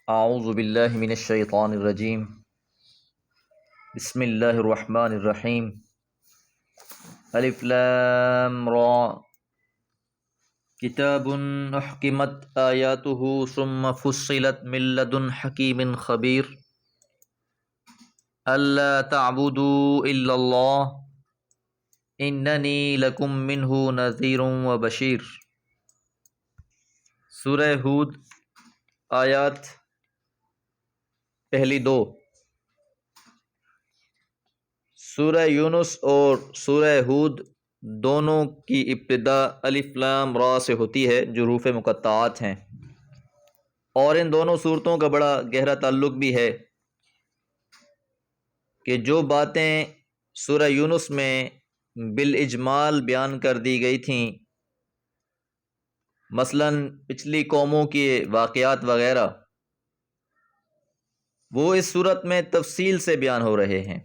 اعوذ باللہ من الشیطان الرجیم بسم اللہ الرحمن الرحیم الف لام را کتاب احکمت آیاتہ ثم فصلت من لدن حکیم خبیر الا تعبدوا الا اللہ اننی لکم منہ نذیر و بشیر۔ سورہ ہود آیات پہلی دو۔ سورہ یونس اور سورہ ہود دونوں کی ابتدا الف لام را سے ہوتی ہے جو حروف مقطعات ہیں، اور ان دونوں صورتوں کا بڑا گہرا تعلق بھی ہے کہ جو باتیں سورہ یونس میں بالاجمال بیان کر دی گئی تھیں، مثلاً پچھلی قوموں کے واقعات وغیرہ، وہ اس صورت میں تفصیل سے بیان ہو رہے ہیں،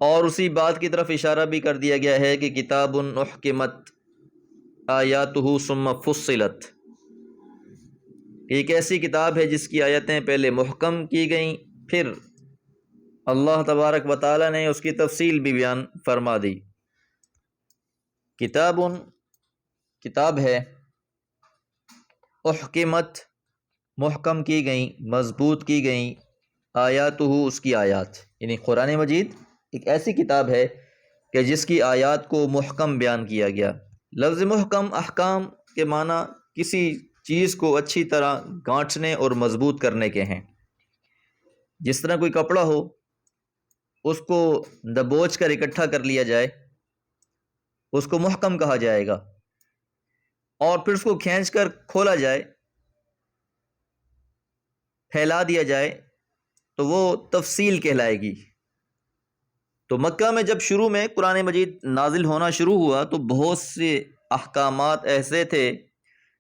اور اسی بات کی طرف اشارہ بھی کر دیا گیا ہے کہ کتاب احکمت آیاتہ ثم فصلت، ایک ایسی کتاب ہے جس کی آیتیں پہلے محکم کی گئیں، پھر اللہ تبارک و تعالی نے اس کی تفصیل بھی بیان فرما دی۔ کتاب ہے، احکمت محکم کی گئیں، مضبوط کی گئیں، آیاتہ اس کی آیات، یعنی قرآن مجید ایک ایسی کتاب ہے کہ جس کی آیات کو محکم بیان کیا گیا۔ لفظ محکم احکام کے معنی کسی چیز کو اچھی طرح گانٹھنے اور مضبوط کرنے کے ہیں۔ جس طرح کوئی کپڑا ہو، اس کو دبوچ کر اکٹھا کر لیا جائے، اس کو محکم کہا جائے گا، اور پھر اس کو کھینچ کر کھولا جائے، پھیلا دیا جائے تو وہ تفصیل کہلائے گی۔ تو مکہ میں جب شروع میں قرآن مجید نازل ہونا شروع ہوا تو بہت سے احکامات ایسے تھے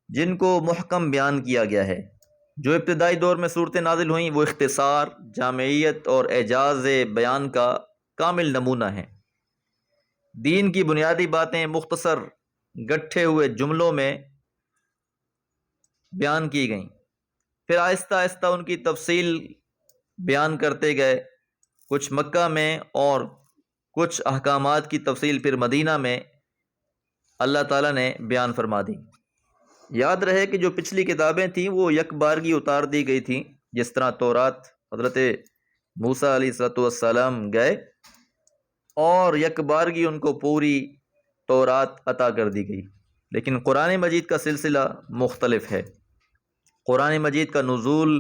جن کو محکم بیان کیا گیا ہے۔ جو ابتدائی دور میں صورتیں نازل ہوئیں وہ اختصار، جامعیت اور اعجاز بیان کا کامل نمونہ ہیں۔ دین کی بنیادی باتیں مختصر گٹھے ہوئے جملوں میں بیان کی گئیں، پھر آہستہ آہستہ ان کی تفصیل بیان کرتے گئے، کچھ مکہ میں اور کچھ احکامات کی تفصیل پھر مدینہ میں اللہ تعالیٰ نے بیان فرما دی۔ یاد رہے کہ جو پچھلی کتابیں تھیں وہ یک بارگی اتار دی گئی تھیں، جس طرح تورات حضرت موسیٰ علیہ السلام گئے اور یک بارگی ان کو پوری تورات عطا کر دی گئی، لیکن قرآن مجید کا سلسلہ مختلف ہے۔ قرآن مجید کا نزول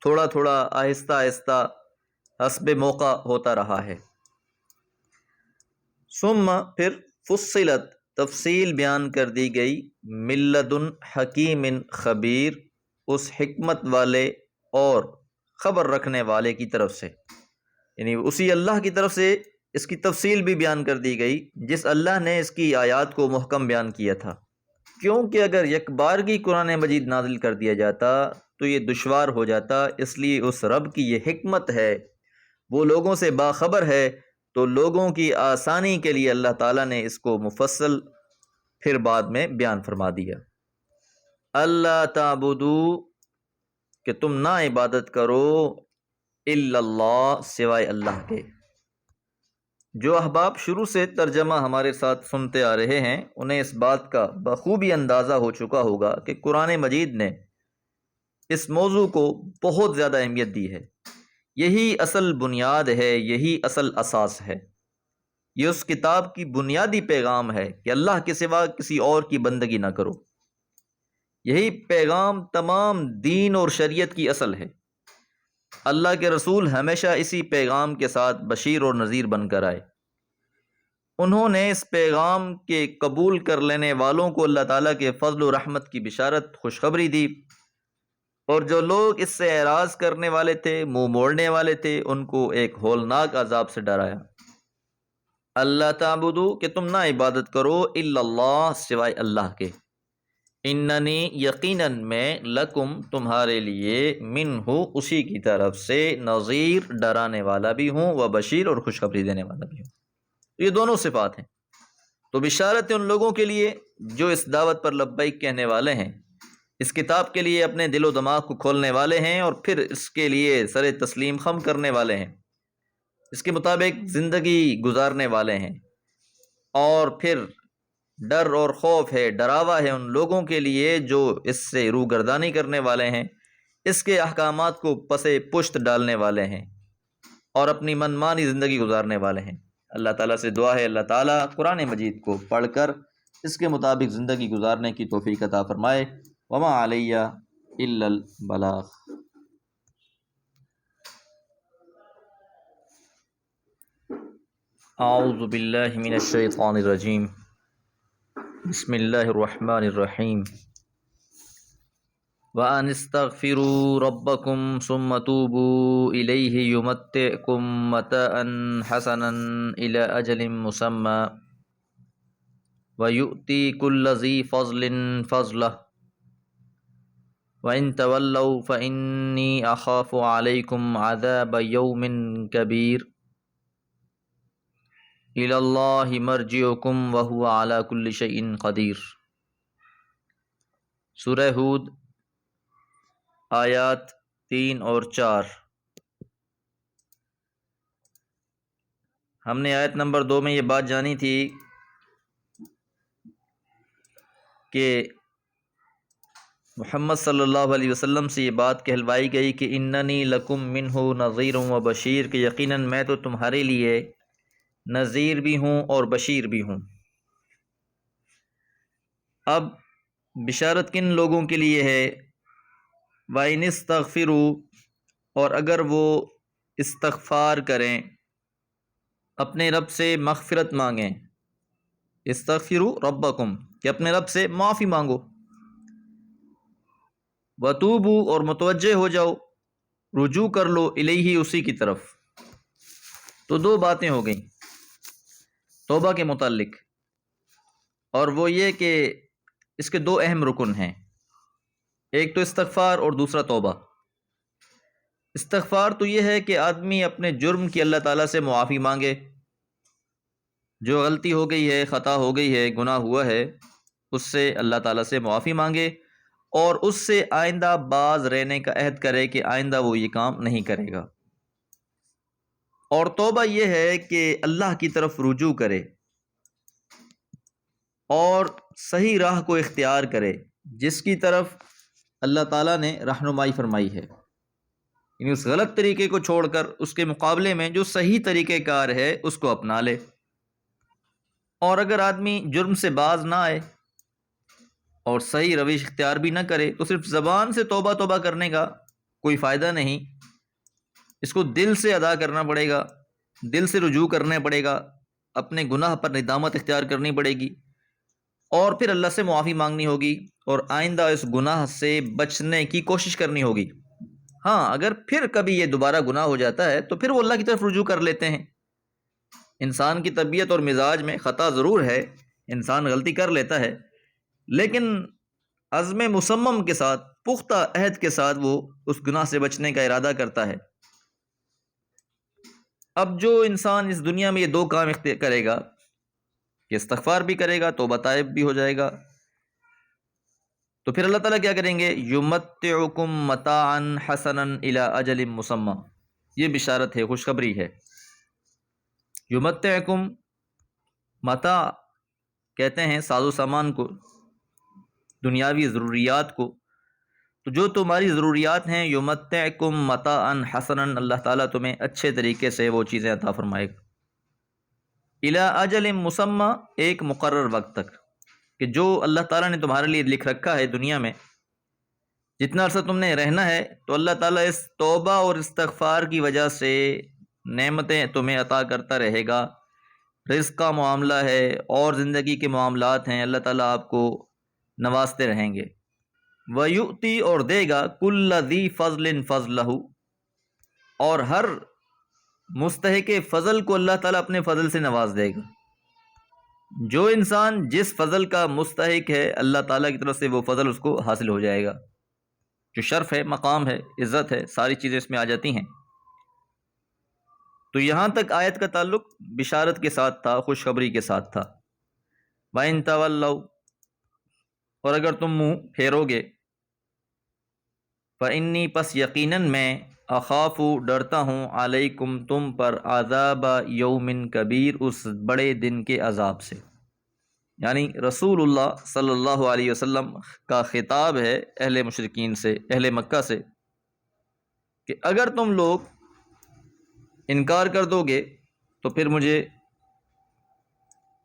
تھوڑا تھوڑا آہستہ آہستہ حسب موقع ہوتا رہا ہے۔ ثم پھر فصلت تفصیل بیان کر دی گئی، من لدن حکیم خبیر، اس حکمت والے اور خبر رکھنے والے کی طرف سے، یعنی اسی اللہ کی طرف سے اس کی تفصیل بھی بیان کر دی گئی جس اللہ نے اس کی آیات کو محکم بیان کیا تھا، کیونکہ اگر یک بارگی قرآن مجید نازل کر دیا جاتا تو یہ دشوار ہو جاتا، اس لیے اس رب کی یہ حکمت ہے، وہ لوگوں سے باخبر ہے، تو لوگوں کی آسانی کے لیے اللہ تعالیٰ نے اس کو مفصل پھر بعد میں بیان فرما دیا۔ اللہ تعبدو، کہ تم نہ عبادت کرو، الا اللہ، سوائے اللہ کے۔ جو احباب شروع سے ترجمہ ہمارے ساتھ سنتے آ رہے ہیں انہیں اس بات کا بخوبی اندازہ ہو چکا ہوگا کہ قرآن مجید نے اس موضوع کو بہت زیادہ اہمیت دی ہے۔ یہی اصل بنیاد ہے، یہی اصل اساس ہے۔ یہ اس کتاب کی بنیادی پیغام ہے کہ اللہ کے سوا کسی اور کی بندگی نہ کرو۔ یہی پیغام تمام دین اور شریعت کی اصل ہے۔ اللہ کے رسول ہمیشہ اسی پیغام کے ساتھ بشیر اور نذیر بن کر آئے۔ انہوں نے اس پیغام کے قبول کر لینے والوں کو اللہ تعالیٰ کے فضل و رحمت کی بشارت، خوشخبری دی، اور جو لوگ اس سے اعراض کرنے والے تھے، منہ موڑنے والے تھے، ان کو ایک ہولناک عذاب سے ڈرایا۔ اللہ تعبدو، کہ تم نہ عبادت کرو، الا اللہ، سوائے اللہ کے، اننی، یقیناً میں، لکم، تمہارے لیے، منہ، اسی کی طرف سے، نذیر، ڈرانے والا بھی ہوں، و بشیر، اور خوشخبری دینے والا بھی ہوں۔ یہ دونوں صفات ہیں۔ تو بشارت ان لوگوں کے لیے جو اس دعوت پر لبیک کہنے والے ہیں، اس کتاب کے لیے اپنے دل و دماغ کو کھولنے والے ہیں اور پھر اس کے لیے سر تسلیم خم کرنے والے ہیں، اس کے مطابق زندگی گزارنے والے ہیں، اور پھر ڈر اور خوف ہے، ڈراوا ہے ان لوگوں کے لیے جو اس سے روگردانی کرنے والے ہیں، اس کے احکامات کو پس پشت ڈالنے والے ہیں اور اپنی منمانی زندگی گزارنے والے ہیں۔ اللہ تعالیٰ سے دعا ہے اللہ تعالیٰ قرآن مجید کو پڑھ کر اس کے مطابق زندگی گزارنے کی توفیق عطا فرمائے۔ وما علیہ الا البلاغ۔ اعوذ باللہ من الشیطان الرجیم، بسم اللہ الرحمن الرحیم۔ وَأَنِ اسْتَغْفِرُوا رَبَّكُمْ ثُمَّ تُوبُوا إِلَيْهِ يُمَتِّعْكُمْ مَتَاعًا حَسَنًا إِلَى أَجَلٍ مُّسَمًّى وَيُؤْتِي كُلَّ ذِي فَضْلٍ فَضْلَهُ وَإِن تَوَلَّوْا فَإِنِّي أَخَافُ عَلَيْكُمْ عَذَابَ يَوْمٍ كَبِيرٍ إِلَى اللَّهِ مَرْجِعُكُمْ وَهُوَ عَلَى كُلِّ شَيْءٍ قَدِيرٌ۔ سورہ ہود آیات 3 اور 4۔ ہم نے آیت نمبر 2 میں یہ بات جانی تھی کہ محمد صلی اللہ علیہ وسلم سے یہ بات کہلوائی گئی کہ اننی لکم منہ نذیر و بشیر، کہ یقیناً میں تو تمہارے لیے نذیر بھی ہوں اور بشیر بھی ہوں۔ اب بشارت کن لوگوں کے لیے ہے؟ وَإِنِ اسْتَغْفِرُوا، اور اگر وہ استغفار کریں، اپنے رب سے مغفرت مانگیں، استغفروا ربکم، کہ اپنے رب سے معافی مانگو، وَتُوبُوا، اور متوجہ ہو جاؤ، رجوع کر لو، الیہ، اسی کی طرف۔ تو دو باتیں ہو گئیں توبہ کے متعلق، اور وہ یہ کہ اس کے دو اہم رکن ہیں، ایک تو استغفار اور دوسرا توبہ۔ استغفار تو یہ ہے کہ آدمی اپنے جرم کی اللہ تعالیٰ سے معافی مانگے، جو غلطی ہو گئی ہے، خطا ہو گئی ہے، گناہ ہوا ہے، اس سے اللہ تعالیٰ سے معافی مانگے اور اس سے آئندہ باز رہنے کا عہد کرے کہ آئندہ وہ یہ کام نہیں کرے گا۔ اور توبہ یہ ہے کہ اللہ کی طرف رجوع کرے اور صحیح راہ کو اختیار کرے جس کی طرف اللہ تعالیٰ نے رہنمائی فرمائی ہے، یعنی اس غلط طریقے کو چھوڑ کر اس کے مقابلے میں جو صحیح طریقہ کار ہے اس کو اپنا لے۔ اور اگر آدمی جرم سے باز نہ آئے اور صحیح روش اختیار بھی نہ کرے تو صرف زبان سے توبہ توبہ کرنے کا کوئی فائدہ نہیں، اس کو دل سے ادا کرنا پڑے گا، دل سے رجوع کرنا پڑے گا، اپنے گناہ پر ندامت اختیار کرنی پڑے گی اور پھر اللہ سے معافی مانگنی ہوگی اور آئندہ اس گناہ سے بچنے کی کوشش کرنی ہوگی۔ ہاں، اگر پھر کبھی یہ دوبارہ گناہ ہو جاتا ہے تو پھر وہ اللہ کی طرف رجوع کر لیتے ہیں۔ انسان کی طبیعت اور مزاج میں خطا ضرور ہے، انسان غلطی کر لیتا ہے، لیکن عزم مصمم کے ساتھ، پختہ عہد کے ساتھ وہ اس گناہ سے بچنے کا ارادہ کرتا ہے۔ اب جو انسان اس دنیا میں یہ دو کام اختیار کرے گا کہ استغفار بھی کرے گا، توبہ طائب بھی ہو جائے گا، تو پھر اللہ تعالیٰ کیا کریں گے؟ یمتعکم متاعا حسنا الی اجل مسمی، یہ بشارت ہے، خوشخبری ہے۔ یمتعکم، متاع کہتے ہیں ساز و سامان کو، دنیاوی ضروریات کو، تو جو تمہاری ضروریات ہیں، یمتعکم متاعا حسنا، اللہ تعالیٰ تمہیں اچھے طریقے سے وہ چیزیں عطا فرمائے گا، الی اجل مسمی، ایک مقرر وقت تک، کہ جو اللہ تعالیٰ نے تمہارے لیے لکھ رکھا ہے دنیا میں، جتنا عرصہ تم نے رہنا ہے، تو اللہ تعالیٰ اس توبہ اور استغفار کی وجہ سے نعمتیں تمہیں عطا کرتا رہے گا، رزق کا معاملہ ہے اور زندگی کے معاملات ہیں، اللہ تعالیٰ آپ کو نوازتے رہیں گے۔ وَيُؤْتِي، اور دے گا، كُلَّ ذِي فَضْلٍ فَضْلَهُ، اور ہر مستحق فضل کو اللہ تعالیٰ اپنے فضل سے نواز دے گا۔ جو انسان جس فضل کا مستحق ہے، اللہ تعالیٰ کی طرف سے وہ فضل اس کو حاصل ہو جائے گا، جو شرف ہے، مقام ہے، عزت ہے، ساری چیزیں اس میں آ جاتی ہیں۔ تو یہاں تک آیت کا تعلق بشارت کے ساتھ تھا، خوشخبری کے ساتھ تھا۔ وَإِن تَوَلَّوْا، اور اگر تم منہ پھیرو گے، فإنی پس یقیناً میں اخاف ڈرتا ہوں علیکم تم پر عذاب یوم کبیر اس بڑے دن کے عذاب سے، یعنی رسول اللہ صلی اللہ علیہ وسلم کا خطاب ہے اہل مشرکین سے، اہل مکہ سے، کہ اگر تم لوگ انکار کر دو گے تو پھر مجھے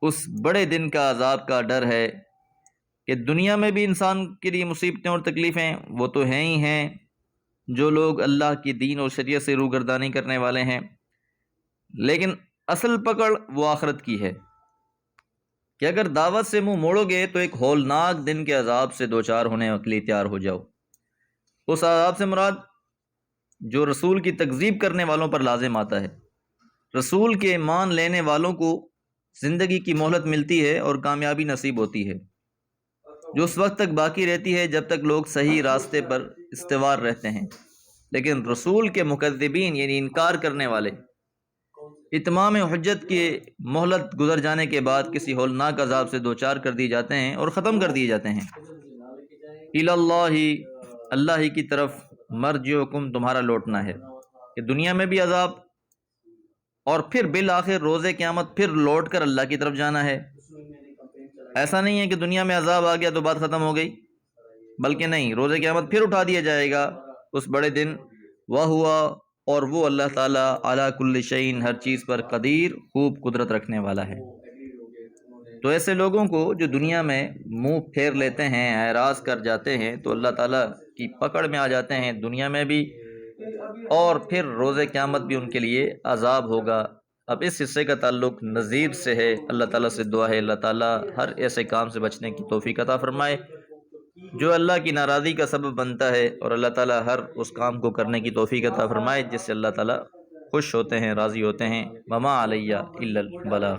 اس بڑے دن کا عذاب کا ڈر ہے کہ دنیا میں بھی انسان کے لیے مصیبتیں اور تکلیفیں وہ تو ہیں ہی ہیں، جو لوگ اللہ کی دین اور شریعت سے روگردانی کرنے والے ہیں، لیکن اصل پکڑ وہ آخرت کی ہے کہ اگر دعوت سے منہ موڑو گے تو ایک ہولناک دن کے عذاب سے دوچار ہونے کے لیے تیار ہو جاؤ۔ اس عذاب سے مراد جو رسول کی تکذیب کرنے والوں پر لازم آتا ہے۔ رسول کے مان لینے والوں کو زندگی کی مہلت ملتی ہے اور کامیابی نصیب ہوتی ہے، جو اس وقت تک باقی رہتی ہے جب تک لوگ صحیح راستے پر استوار رہتے ہیں، لیکن رسول کے مکذبین یعنی انکار کرنے والے اتمام حجت کی مہلت گزر جانے کے بعد کسی ہولناک عذاب سے دوچار کر دیے جاتے ہیں اور ختم کر دیے جاتے ہیں۔ الی اللہ، اللہ ہی کی طرف مرجعکم تمہارا لوٹنا ہے، کہ دنیا میں بھی عذاب اور پھر بالآخر روز قیامت پھر لوٹ کر اللہ کی طرف جانا ہے۔ ایسا نہیں ہے کہ دنیا میں عذاب آ گیا تو بات ختم ہو گئی، بلکہ نہیں، روز قیامت پھر اٹھا دیا جائے گا اس بڑے دن۔ وَهُوَ، اور وہ اللہ تعالیٰ عَلَى كُلِّ شَيْءٍ ہر چیز پر قدیر، خوب قدرت رکھنے والا ہے۔ تو ایسے لوگوں کو جو دنیا میں منہ پھیر لیتے ہیں، اعراض کر جاتے ہیں، تو اللہ تعالیٰ کی پکڑ میں آ جاتے ہیں دنیا میں بھی، اور پھر روز قیامت بھی ان کے لیے عذاب ہوگا۔ اب اس حصے کا تعلق نذیر سے ہے۔ اللہ تعالیٰ سے دعا ہے اللہ تعالیٰ ہر ایسے کام سے بچنے کی توفیق عطا فرمائے جو اللہ کی ناراضی کا سبب بنتا ہے، اور اللہ تعالیٰ ہر اس کام کو کرنے کی توفیق عطا فرمائے جس سے اللہ تعالیٰ خوش ہوتے ہیں، راضی ہوتے ہیں۔ وما علیہ الا البلاغ۔